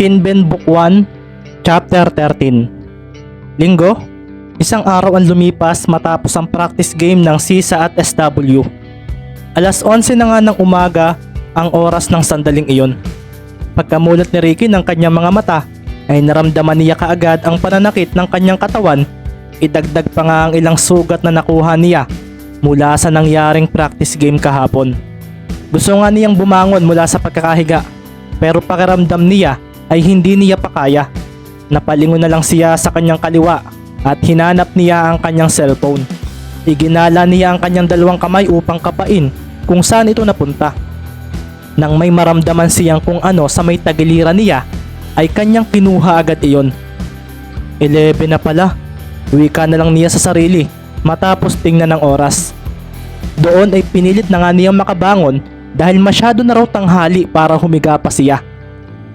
Kinben Book 1, Chapter 13. Linggo, isang araw ang lumipas matapos ang practice game ng SISA at SW. Alas 11 na nga ng umaga ang oras ng sandaling iyon. Pagkamulat ni Ricky ng kanyang mga mata ay naramdaman niya kaagad ang pananakit ng kanyang katawan. Idagdag pa nga ang ilang sugat na nakuha niya mula sa nangyaring practice game kahapon. Gusto nga niyang bumangon mula sa pagkakahiga pero pakiramdam niya ay hindi niya pa kaya. Napalingon na lang siya sa kanyang kaliwa at hinanap niya ang kanyang cellphone. Iginala niya ang kanyang dalawang kamay upang kapain kung saan ito napunta. Nang may maramdaman siyang kung ano sa may tagiliran niya ay kanyang kinuha agad iyon. 11 na pala, wika na lang niya sa sarili matapos tingnan ng oras. Doon ay pinilit na nga niyang makabangon dahil masyado na raw tanghali para humiga pa siya.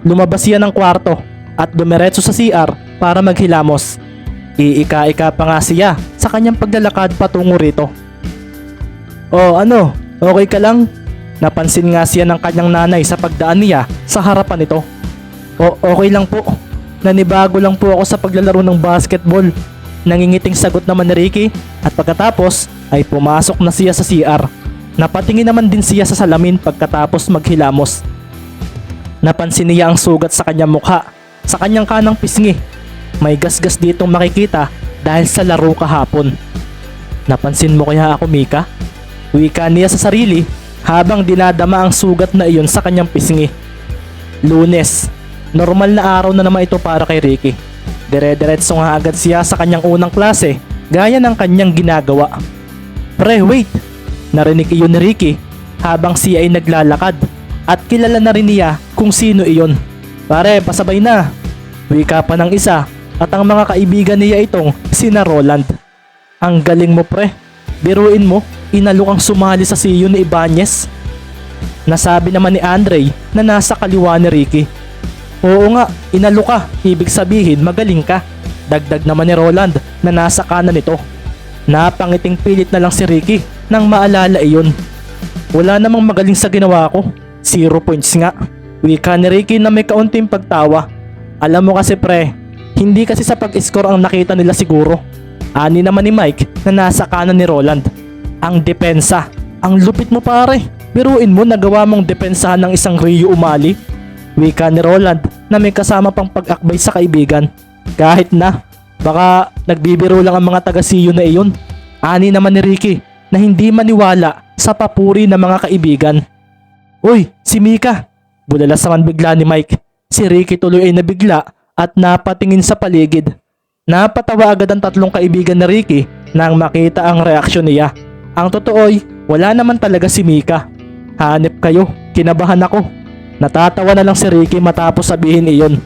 Lumabas siya ng kwarto at dumiretso sa CR para maghilamos. Iika-ika pa nga siya sa kanyang paglalakad patungo rito. "Oh, ano? Okay ka lang?" Napansin nga siya ng kanyang nanay sa pagdaan niya sa harapan nito. "O, okay lang po. Nanibago lang po ako sa paglalaro ng basketball." Nangingiting sagot naman ni Ricky at pagkatapos ay pumasok na siya sa CR. Napatingin naman din siya sa salamin pagkatapos maghilamos. Napansin niya ang sugat sa kanyang mukha, sa kanyang kanang pisngi. May gasgas ditong makikita dahil sa laro kahapon. "Napansin mo kaya ako, Mika?" Wika niya sa sarili habang dinadama ang sugat na iyon sa kanyang pisngi. Lunes, normal na araw na naman ito para kay Ricky. Dire-diretso nga agad siya sa kanyang unang klase gaya ng kanyang ginagawa. "Pre, wait!" Narinig iyon ni Ricky habang siya ay naglalakad at kilala na rin niya kung sino iyon. "Pare, pasabay na!" Wika pa ng isa at ang mga kaibigan niya itong sina Roland. "Ang galing mo, pre. Biruin mo, inalok ang sumali sa siyo ni Ibanez." Nasabi naman ni Andre na nasa kaliwa ni Ricky. "Oo nga, inalo ka. Ibig sabihin magaling ka." Dagdag naman ni Roland na nasa kanan nito. Napangiting pilit na lang si Ricky nang maalala iyon. "Wala namang magaling sa ginawa ko. 0 points nga." Wika ni Ricky na may kaunting pagtawa. "Alam mo kasi pre, hindi kasi sa pag-score ang nakita nila siguro." Ani naman ni Mike na nasa kanan ni Roland. "Ang depensa. Ang lupit mo pare. Biruin mo nagawa mong depensahan ng isang Rio Umali." Wika ni Roland na may kasama pang pag-akbay sa kaibigan. "Kahit na, baka nagbibiro lang ang mga taga-siyo na iyon." Ani naman ni Ricky na hindi maniwala sa papuri ng mga kaibigan. "Uy, si Mika!" Bulalas naman bigla ni Mike. Si Ricky tuloy ay nabigla at napatingin sa paligid. Napatawa agad ang tatlong kaibigan ni Ricky nang makita ang reaksyon niya. Ang totoo'y wala naman talaga si Mika. "Hanep kayo, kinabahan ako." Natatawa na lang si Ricky matapos sabihin iyon.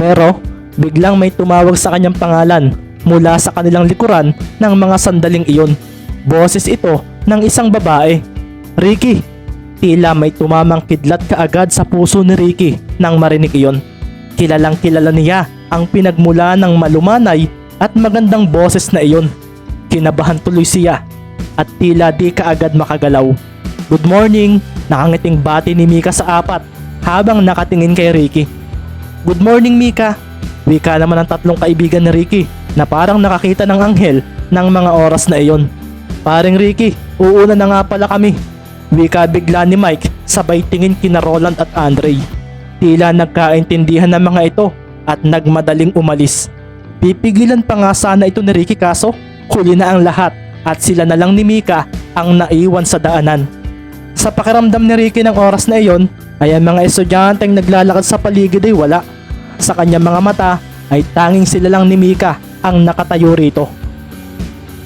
Pero biglang may tumawag sa kanyang pangalan mula sa kanilang likuran ng mga sandaling iyon. Boses ito ng isang babae. "Ricky!" Tila may tumamang kidlat kaagad sa puso ni Ricky nang marinig iyon. Kilalang kilala niya ang pinagmula ng malumanay at magandang boses na iyon. Kinabahan tuloy siya at tila di kaagad makagalaw. "Good morning!" Nakangiting bati ni Mika sa apat habang nakatingin kay Ricky. "Good morning, Mika!" Wika naman ang tatlong kaibigan ni Ricky na parang nakakita ng anghel ng mga oras na iyon. "Paring Ricky, uuna na nga pala kami." Wika bigla ni Mike sabay tingin kina Roland at Andre. Tila nagkaintindihan ng mga ito at nagmadaling umalis. Pipigilan pa nga sana ito ni Ricky kaso huli na ang lahat at sila na lang ni Mika ang naiwan sa daanan. Sa pakiramdam ni Ricky ng oras na iyon ay ang mga estudyanteng naglalakad sa paligid ay wala. Sa kanyang mga mata ay tanging sila lang ni Mika ang nakatayo rito.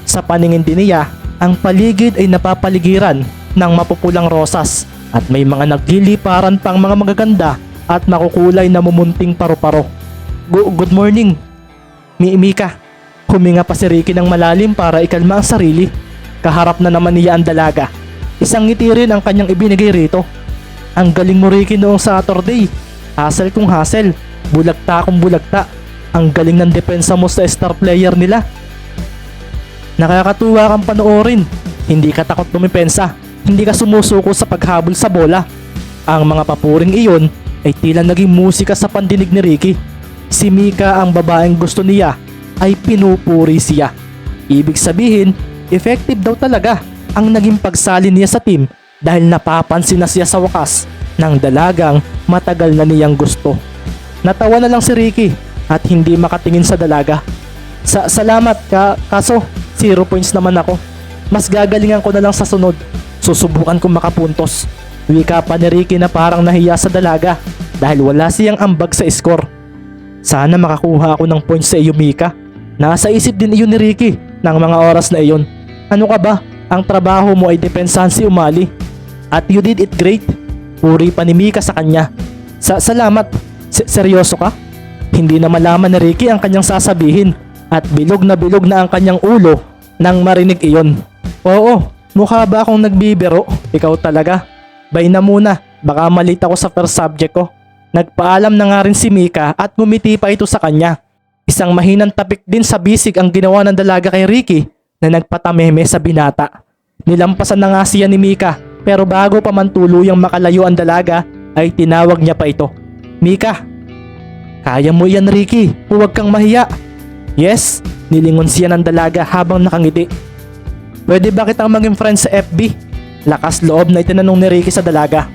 Sa paningin din niya, ang paligid ay napapaligiran ng mapupulang rosas at may mga nagliliparan pang mga magaganda at makukulay na mumunting paru-paro. Good morning, Mika." Huminga pa si Ricky ng malalim para ikalma ang sarili. Kaharap na naman niya ang dalaga. Isang ngiti rin ang kanyang ibinigay rito. "Ang galing mo Ricky noong Saturday. Hassle kung hassle, bulagta kung bulagta. Ang galing ng depensa mo sa star player nila. Nakakatuwa kang panoorin. Hindi ka takot lumipensa. Hindi ka sumusuko sa paghabol sa bola." Ang mga papuring iyon ay tila naging musika sa pandinig ni Ricky. Si Mika ang babaeng gusto niya ay pinupuri siya. Ibig sabihin, effective daw talaga ang naging pagsali niya sa team dahil napapansin na siya sa wakas ng dalagang matagal na niyang gusto. Natawa na lang si Ricky at hindi makatingin sa dalaga. Salamat kaso 0 points naman ako. Mas gagalingan ko na lang sa sunod. Susubukan kong makapuntos. Wika pa ni Ricky na parang nahiya sa dalaga dahil wala siyang ambag sa score. Sana makakuha ako ng points sa iyo, Mika. Nasa isip din iyon ni Ricky ng mga oras na iyon. Ano ka ba? Ang trabaho mo ay depensahan si Umali. At you did it great. Puri pa ni Mika sa kanya. Salamat. Seryoso ka? Hindi na malaman ni Ricky ang kanyang sasabihin at bilog na ang kanyang ulo nang marinig iyon. Oo, mukha ba akong nagbibiro? Ikaw talaga. Bay na muna, baka malita ako sa first subject ko. Nagpaalam na nga rin si Mika at ngumiti pa ito sa kanya. Isang mahinang tapik din sa bisig ang ginawa ng dalaga kay Ricky na nagpatameme sa binata. Nilampasan na nga siya ni Mika pero bago pa man tuluyang makalayo ang dalaga ay tinawag niya pa ito. Mika, kaya mo yan Ricky, huwag kang mahiya. Yes, nilingon siya ng dalaga habang nakangiti. Pwede ba kitang maging friend sa FB? Lakas loob na itinanong ni Ricky sa dalaga.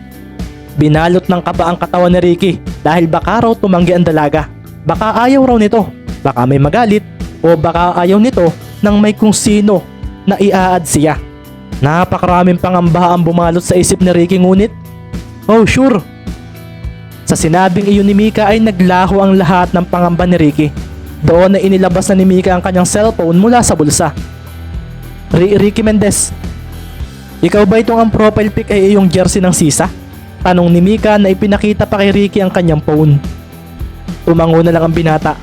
Binalot ng kaba ang katawan ni Ricky dahil baka raw tumanggi ang dalaga. Baka ayaw raw nito, baka may magalit o baka ayaw nito nang may kung sino na i-add siya. Napakaraming pangamba ang bumalot sa isip ni Ricky ngunit, oh sure. Sa sinabing iyon ni Mika ay naglaho ang lahat ng pangamba ni Ricky. Doon na inilabas na ni Mika ang kanyang cellphone mula sa bulsa. Ricky Mendez, ikaw ba itong ang profile pic ay iyong jersey ng Sisa? Tanong ni Mika na ipinakita pa kay Ricky ang kanyang phone. Tumango na lang ang binata.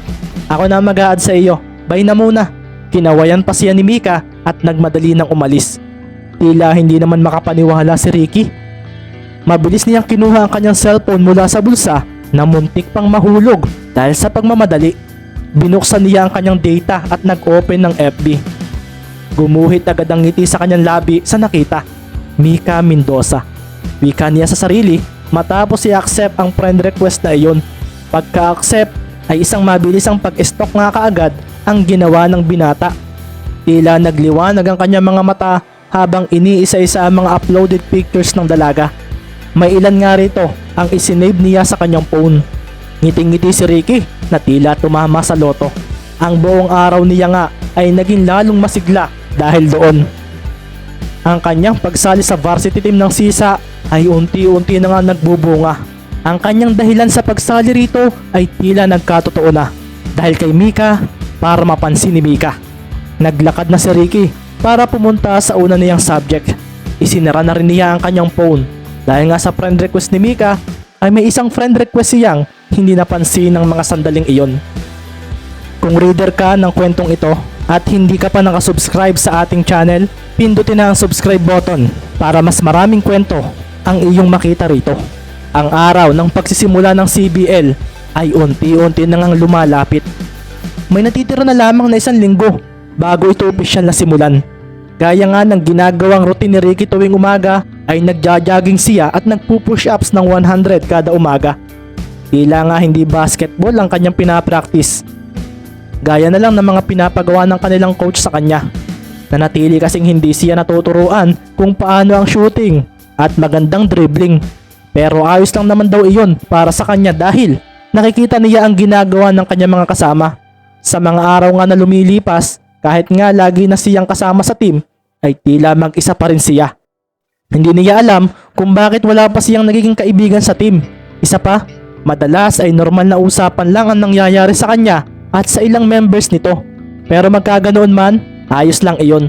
Ako na mag-a-add sa iyo. Bye na muna. Kinawayan pa siya ni Mika at nagmadali nang umalis. Tila hindi naman makapaniwala si Ricky. Mabilis niyang kinuha ang kanyang cellphone mula sa bulsa na muntik pang mahulog dahil sa pagmamadali. Binuksan niya ang kanyang data at nag-open ng FB. Gumuhit agad ang ngiti sa kanyang labi sa nakita. Mika Mendoza. Wika niya sa sarili matapos i-accept ang friend request na iyon. Pagka-accept ay isang mabilisang pag-stalk nga kaagad ang ginawa ng binata. Tila nagliwanag ang kanyang mga mata habang iniisa-isa ang mga uploaded pictures ng dalaga. May ilan nga rito ang isinave niya sa kanyang phone. Ngiting-ngiti si Ricky na tila tumama sa loto. Ang buong araw niya nga ay naging lalong masigla dahil doon. Ang kanyang pagsali sa varsity team ng Sisa ay unti-unti na nga nagbubunga. Ang kanyang dahilan sa pagsali rito ay tila nagkatotoo na dahil kay Mika para mapansin ni Mika. Naglakad na si Ricky para pumunta sa una niyang subject. Isinara na rin niya ang kanyang phone dahil nga sa friend request ni Mika ay may isang friend request siyang hindi napansin ng mga sandaling iyon. Kung reader ka ng kwentong ito at hindi ka pa nakasubscribe sa ating channel, pindutin na ang subscribe button para mas maraming kwento ang iyong makita rito. Ang araw ng pagsisimula ng CBL ay unti-unti nang lumalapit. May natitira na lamang na 1 linggo bago ito opisyal na simulan. Gaya nga ng ginagawang routine ni Ricky tuwing umaga ay nagja-jogging siya at nagpu-push ups ng 100 kada umaga. Tila nga hindi basketball ang kanyang pinapractice. Gaya na lang ng mga pinapagawa ng kanilang coach sa kanya. Nanatili kasing hindi siya natuturuan kung paano ang shooting at magandang dribbling. Pero ayos lang naman daw iyon para sa kanya dahil nakikita niya ang ginagawa ng kanyang mga kasama. Sa mga araw nga na lumilipas, kahit nga lagi na siyang kasama sa team, ay tila mag-isa pa rin siya. Hindi niya alam kung bakit wala pa siyang nagiging kaibigan sa team. Isa pa, madalas ay normal na usapan lang ang nangyayari sa kanya at sa ilang members nito. Pero magkaganoon man, ayos lang iyon.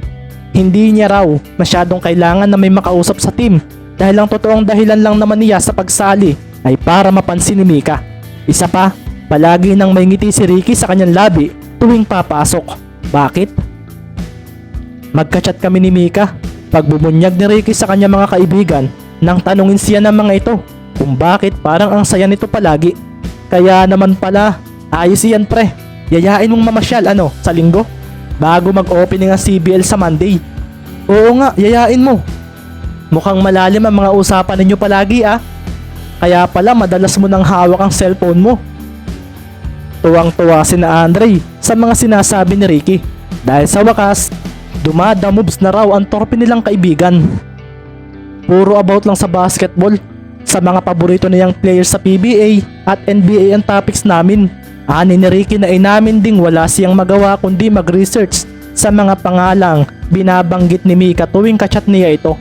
Hindi niya raw masyadong kailangan na may makausap sa team dahil ang totoong dahilan lang naman niya sa pagsali ay para mapansin ni Mika. Isa pa, palagi nang may ngiti si Ricky sa kanyang labi tuwing papasok. Bakit? Magka-chat kami ni Mika. Pagbubunyag ni Ricky sa kanyang mga kaibigan nang tanungin siya ng mga ito kung bakit parang ang saya nito palagi. Kaya naman pala, ayos iyan pre. Yayain mong mamasyal sa linggo bago mag-opening ang CBL sa Monday. Oo nga, yayain mo. Mukhang malalim ang mga usapan ninyo palagi Kaya pala madalas mo nang hawak ang cellphone mo. Tuwang-tuwa si na Andre sa mga sinasabi ni Ricky dahil sa wakas, dumadamoves na raw ang torpe nilang kaibigan. Puro about lang sa basketball, sa mga paborito niyang players sa PBA at NBA ang topics namin. Ani ni Ricky na inamin ding wala siyang magawa kundi mag-research sa mga pangalang binabanggit ni Mika tuwing kachat niya ito.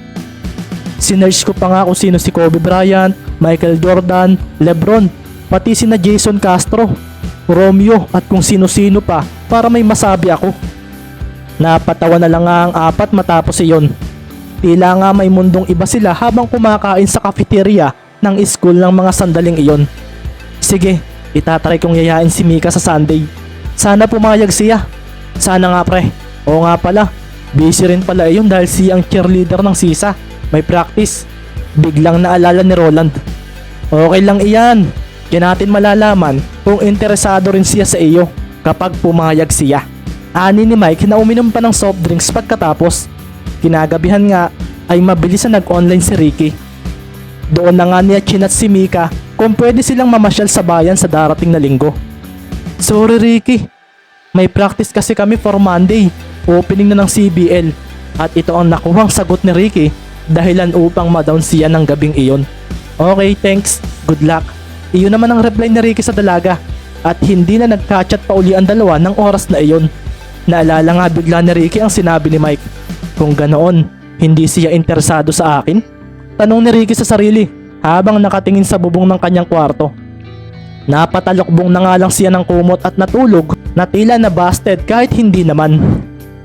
Sinearch ko pa nga kung sino si Kobe Bryant, Michael Jordan, Lebron, pati sina Jason Castro, Romeo at kung sino-sino pa para may masabi ako. Napatawa na lang nga ang apat matapos iyon. Tila nga may mundong iba sila habang kumakain sa cafeteria ng school ng mga sandaling iyon. Sige, itatry kong yayain si Mika sa Sunday. Sana pumayag siya. Sana nga pre. Oo nga pala, busy rin pala iyon dahil siya ang cheerleader ng Sisa. May practice. Biglang naalala ni Roland. Okay lang iyan. Diyan natin malalaman kung interesado rin siya sa iyo kapag pumayag siya. Ani ni Mike na uminom pa ng soft drinks pagkatapos. Kinagabihan nga ay mabilis na nag-online si Ricky. Doon na nga niya chinat si Mika kung pwede silang mamasyal sa bayan sa darating na linggo. Sorry Ricky, may practice kasi kami for Monday, opening na ng CBL. At ito ang nakuhang sagot ni Ricky dahilan upang ma-down siya ng gabing iyon. Okay, thanks, good luck. Iyon naman ang reply ni Ricky sa dalaga at hindi na nagka-chat pa uli ang dalawa ng oras na iyon. Naalala nga bigla ni Ricky ang sinabi ni Mike. Kung ganoon, hindi siya interesado sa akin? Tanong ni Ricky sa sarili habang nakatingin sa bubong ng kanyang kwarto. Napatalokbong na nga lang siya ng kumot at natulog na tila na busted kahit hindi naman.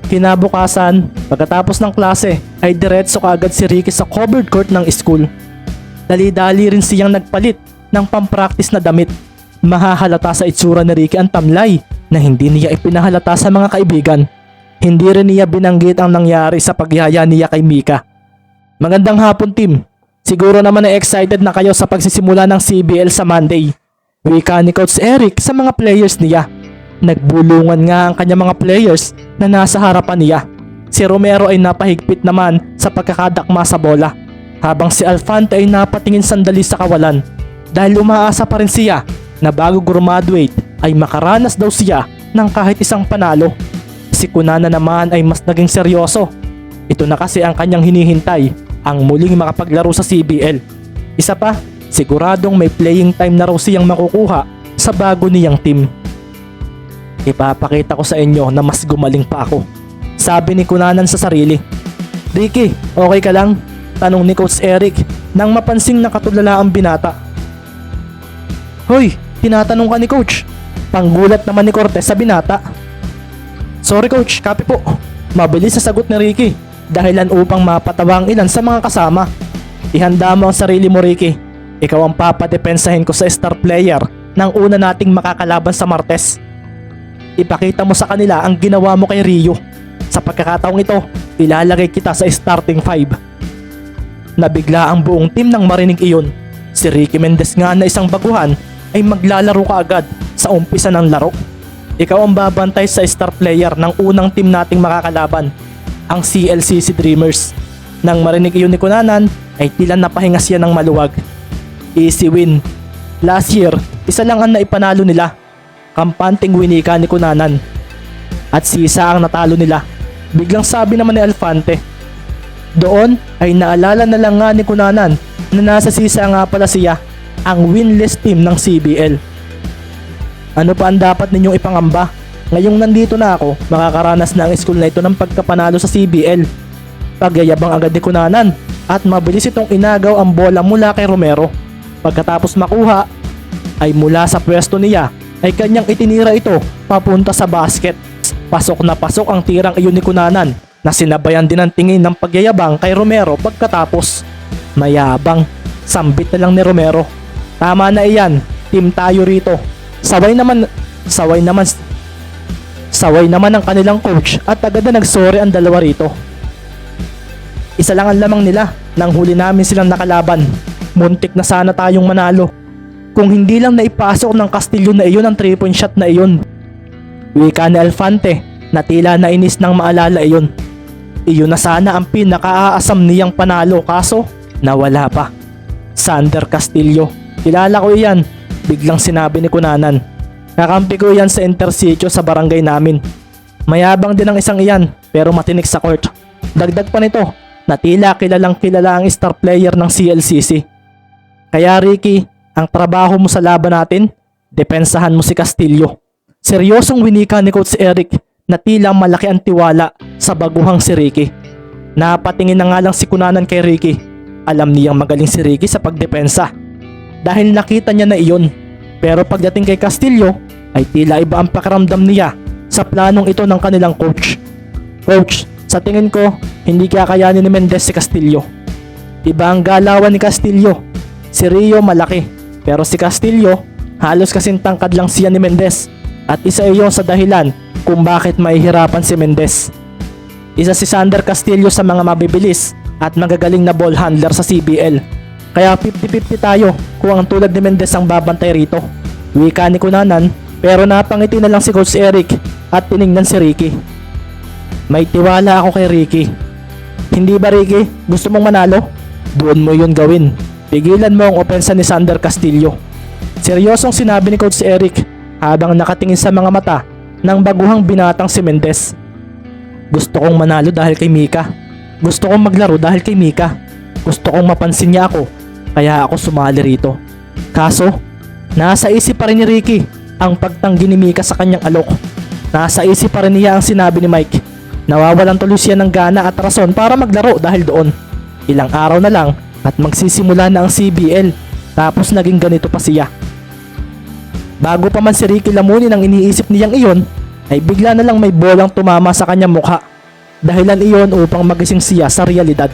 Kinabukasan, pagkatapos ng klase ay diretso kaagad si Ricky sa covered court ng school. Dali-dali rin siyang nagpalit ng pampractice na damit. Mahahalata sa itsura ni Ricky ang tamlay na hindi niya ipinahalata sa mga kaibigan. Hindi rin niya binanggit ang nangyari sa pagyaya niya kay Mika. Magandang hapon team. Siguro naman ay excited na kayo sa pagsisimula ng CBL sa Monday. Wika ni Coach Eric sa mga players niya. Nagbulungan nga ang kanyang mga players na nasa harapan niya. Si Romero ay napahigpit naman sa pagkakadakma sa bola. Habang si Alfante ay napatingin sandali sa kawalan. Dahil umaasa pa rin siya na bago graduate ay makaranas daw siya ng kahit isang panalo. Si Kunana naman ay mas naging seryoso. Ito na kasi ang kanyang hinihintay, ang muling makapaglaro sa CBL. Isa pa, siguradong may playing time na raw siyang makukuha sa bago niyang team. Ipapakita ko sa inyo na mas gumaling pa ako, sabi ni Kunanan sa sarili. Ricky, okay ka lang? Tanong ni Coach Eric nang mapansing nakatulala ang binata. Hoy, tinatanong ka ni Coach. Panggulat naman ni Cortez sa binata. Sorry Coach, copy po. Mabilis sa sagot ni Ricky dahilan upang mapatawa ang ilan sa mga kasama. Ihanda mo ang sarili mo Ricky. Ikaw ang papadepensahin ko sa star player ng una nating makakalaban sa Martes. Ipakita mo sa kanila ang ginawa mo kay Rio. Sa pagkakataong ito, ilalagay kita sa starting 5. Nabigla ang buong team nang marinig iyon. Si Ricky Mendez nga na isang baguhan ay maglalaro ka agad sa umpisa ng laro. Ikaw ang babantay sa star player ng unang team nating makakalaban, ang CLCC Dreamers. Nang marinig iyon ni Kunanan ay tila napahinga siya ng maluwag. Easy win. Last year, isa lang ang naipanalo nila. Kampanting winika ni Kunanan. At Sisa ang natalo nila. Biglang sabi naman ni Alfante. Doon ay naalala na lang nga ni Kunanan na nasa Sisa nga pala siya, ang winless team ng CBL. Ano pa ang dapat ninyong ipangamba? Ngayong nandito na ako, makakaranas na ang school na ito ng pagkapanalo sa CBL. Pagyayabang agad ni Kunanan at mabilis itong inagaw ang bola mula kay Romero. Pagkatapos makuha, ay mula sa pwesto niya ay kanyang itinira ito papunta sa basket. Pasok na pasok ang tirang iyon ni Kunanan na sinabayan din ang tingin ng pagyayabang kay Romero pagkatapos. Mayabang, sambit na lang ni Romero. Tama na iyan, team tayo rito. Saway naman ang kanilang coach at agad na nagsorry ang dalawa rito. Isa lang ang lamang nila nang huli namin silang nakalaban. Muntik na sana tayong manalo. Kung hindi lang naipasok ng Castillo na iyon ang 3-point shot na iyon. Wika ni Alfante na tila nainis nang maalala iyon. Iyon na sana ang pinakaaasam niyang panalo kaso nawala pa. Sander Castillo. Kilala ko iyan, biglang sinabi ni Kunanan. Kakampi ko iyan sa intersitio sa barangay namin. Mayabang din ang isang iyan pero matinik sa court. Dagdag pa nito na tila kilalang kilala ang star player ng CLCC. Kaya Ricky, ang trabaho mo sa laban natin, depensahan mo si Castillo. Seryosong winika ni Coach Eric na tila malaki ang tiwala sa baguhang si Ricky. Napatingin na nga lang si Kunanan kay Ricky. Alam niyang magaling si Ricky sa pagdepensa dahil nakita niya na iyon. Pero pagdating kay Castillo ay tila iba ang pakiramdam niya sa planong ito ng kanilang coach. Coach, sa tingin ko hindi kakayanin ni Mendez si Castillo. Iba ang galawan ni Castillo. Si Rio malaki pero si Castillo halos kasing tangkad lang siya ni Mendez at isa iyon sa dahilan kung bakit mahihirapan si Mendez. Isa si Sander Castillo sa mga mabibilis at magagaling na ball handler sa CBL. Kaya 50-50 tayo kung ang tulad ni Mendez ang babantay rito. Wika ni Kunanan pero napangiti na lang si Coach Eric at tiningnan si Ricky. May tiwala ako kay Ricky. Hindi ba Ricky, gusto mong manalo? Doon mo yun gawin. Pigilan mo ang opensa ni Sander Castillo. Seryosong sinabi ni Coach Eric habang nakatingin sa mga mata ng baguhang binatang si Mendez. Gusto kong manalo dahil kay Mika. Gusto kong maglaro dahil kay Mika. Gusto kong mapansin niya ako, kaya ako sumali rito. Kaso, nasa isip pa rin ni Ricky ang pagtanggi ni Mika sa kanyang alok. Nasa isip pa rin niya ang sinabi ni Mike. Nawawalan tuloy siya ng gana at rason para maglaro dahil doon. Ilang araw na lang at magsisimula na ang CBL, tapos naging ganito pa siya. Bago pa man si Ricky lamunin ang iniisip niyang iyon, ay bigla na lang may bolang tumama sa kanyang mukha. Dahilan iyon upang magising siya sa realidad.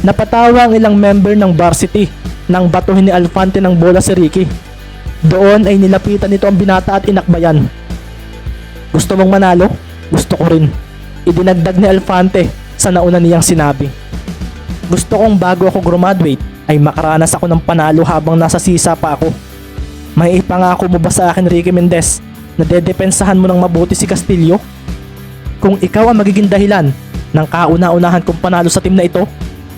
Napatawa ang ilang member ng varsity nang batuhin ni Alfante ng bola si Ricky. Doon ay nilapitan nito ang binata at inakbayan. Gusto mong manalo? Gusto ko rin. Idinagdag ni Alfante sa nauna niyang sinabi. Gusto kong bago ako graduate ay makaranas ako ng panalo habang nasa sisa pa ako. May ipangako mo ba sa akin Ricky Mendez na dedepensahan mo ng mabuti si Castillo? Kung ikaw ang magiging dahilan ng kauna-unahan kong panalo sa team na ito,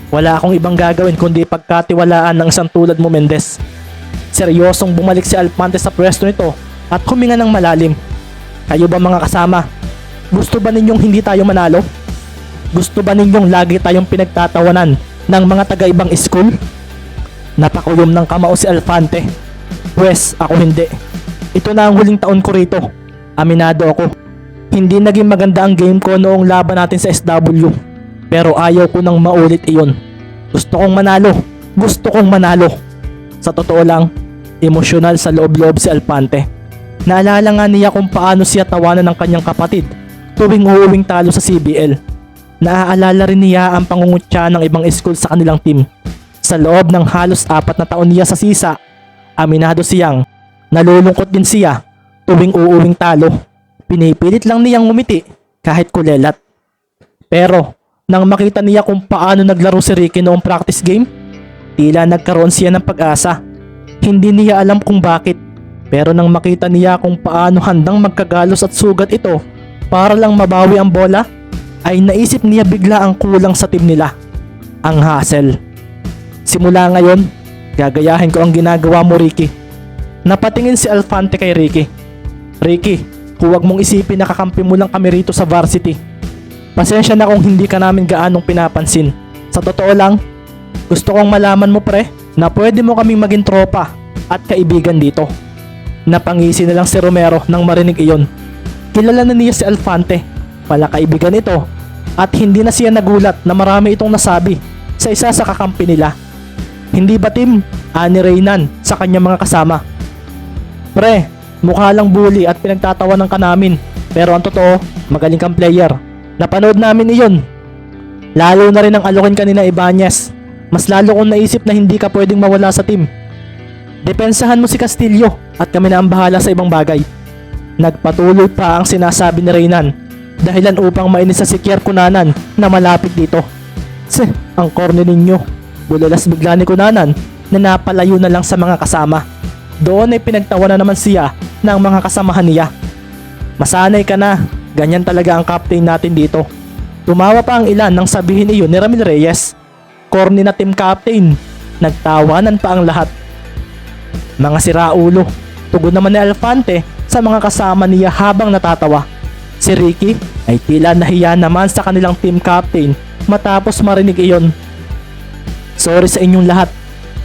wala akong ibang gagawin kundi pagkatiwalaan ng isang tulad mo Mendez. Seryosong bumalik si Alfante sa pwesto nito at huminga ng malalim. Kayo ba mga kasama? Gusto ba ninyong hindi tayo manalo? Gusto ba ninyong lagi tayong pinagtatawanan ng mga taga-ibang school? Napakulom ng kamao si Alfante. Pwes ako hindi. Ito na ang huling taon ko rito. Aminado ako. Hindi naging maganda ang game ko noong laban natin sa SW. Pero ayaw ko nang maulit iyon. Gusto kong manalo. Gusto kong manalo. Sa totoo lang, emosyonal sa loob-loob si Alfante. Naalala nga niya kung paano siya tawanan ng kanyang kapatid tuwing uuwing talo sa CBL. Naaalala rin niya ang pangungutya ng ibang school sa kanilang team. Sa loob ng halos 4 na taon niya sa sisa, aminado siyang nalulungkot din siya tuwing uuwing talo. Pinipilit lang niyang ngumiti kahit kulelat. Pero nang makita niya kung paano naglaro si Ricky noong practice game, tila nagkaroon siya ng pag-asa. Hindi niya alam kung bakit, pero nang makita niya kung paano handang magkagalos at sugat ito para lang mabawi ang bola, ay naisip niya bigla ang kulang sa team nila, ang hustle. Simula ngayon, gagayahin ko ang ginagawa mo Ricky. Napatingin si Alfante kay Ricky. Ricky, huwag mong isipin na kakampi mo lang kami rito sa varsity. Pasensya na kung hindi ka namin gaanong pinapansin. Sa totoo lang, gusto kong malaman mo pre na pwede mo kaming maging tropa at kaibigan dito. Napangisi na lang si Romero nang marinig iyon. Kilala na niya si Alfante, pala kaibigan ito, at hindi na siya nagulat na marami itong nasabi sa isa sa kakampi nila. Hindi ba team? Ani Reynan sa kanyang mga kasama. Pre, mukha lang bully at pinagtatawanan ka namin, pero ang totoo, magaling kang player. Napanood namin iyon. Lalo na rin ang alokin kanina Ibanez. Mas lalo kong naisip na hindi ka pwedeng mawala sa team. Depensahan mo si Castillo at kami na ang bahala sa ibang bagay. Nagpatuloy pa ang sinasabi ni Reynan, dahilan upang mainis sa si Kier Kunanan na malapit dito. Ang corny ninyo. Bulalas bigla ni Kunanan na napalayo na lang sa mga kasama. Doon ay pinagtawa na naman siya ng mga kasamahan niya. Masanay ka na, ganyan talaga ang captain natin dito. Tumawa pa ang ilan nang sabihin iyon ni Ramil Reyes. Corny na team captain. Nagtawanan pa ang lahat. Mga siraulo, tugon naman ni Alfante sa mga kasama niya habang natatawa. Si Ricky ay tila nahiya naman sa kanilang team captain matapos marinig iyon. Sorry sa inyong lahat.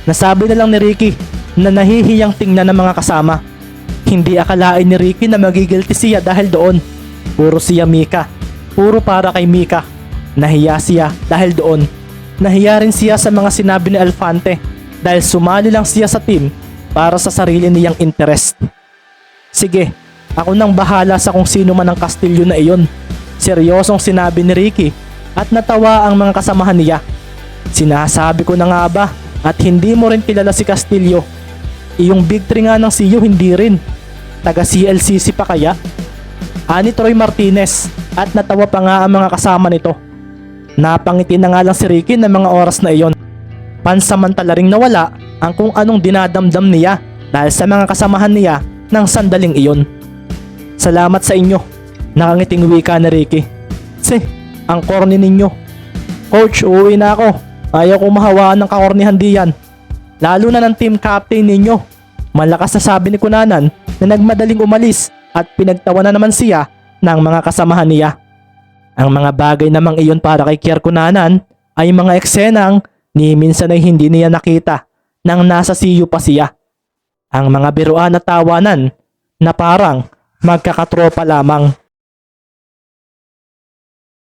Nasabi na lang ni Ricky na nahihiyang tingnan ng mga kasama. Hindi akalain ni Ricky na magigilty siya dahil doon. Puro siya Mika. Puro para kay Mika. Nahiya siya dahil doon. Nahiya rin siya sa mga sinabi ni Alfante dahil sumali lang siya sa team para sa sarili niyang interest. Sige, ako nang bahala sa kung sino man ang Castillo na iyon. Seryosong sinabi ni Ricky at natawa ang mga kasamahan niya. Sinasabi ko na nga ba at hindi mo rin kilala si Castillo. Iyong big three nga ng CU hindi rin. Taga CLCC pa kaya? Ani Troy Martinez at natawa pa nga ang mga kasama nito. Napangiti na nga lang si Ricky ng mga oras na iyon. Pansamantala ring nawala ang kung anong dinadamdam niya dahil sa mga kasamahan niya ng sandaling iyon. Salamat sa inyo, nakangiting wika ni Ricky. Ang corny ninyo. Coach, uuwi na ako. Ayaw kong mahawaan ng kakornihan diyan. Lalo na ng team captain ninyo. Malakas na sabi ni Kunanan na nagmadaling umalis at pinagtawanan naman siya ng mga kasamahan niya. Ang mga bagay namang iyon para kay Kier Kunanan ay mga eksenang ni minsan ay hindi niya nakita nang nasa CU pa siya. Ang mga biruan at tawanan na parang magkakatropa lamang.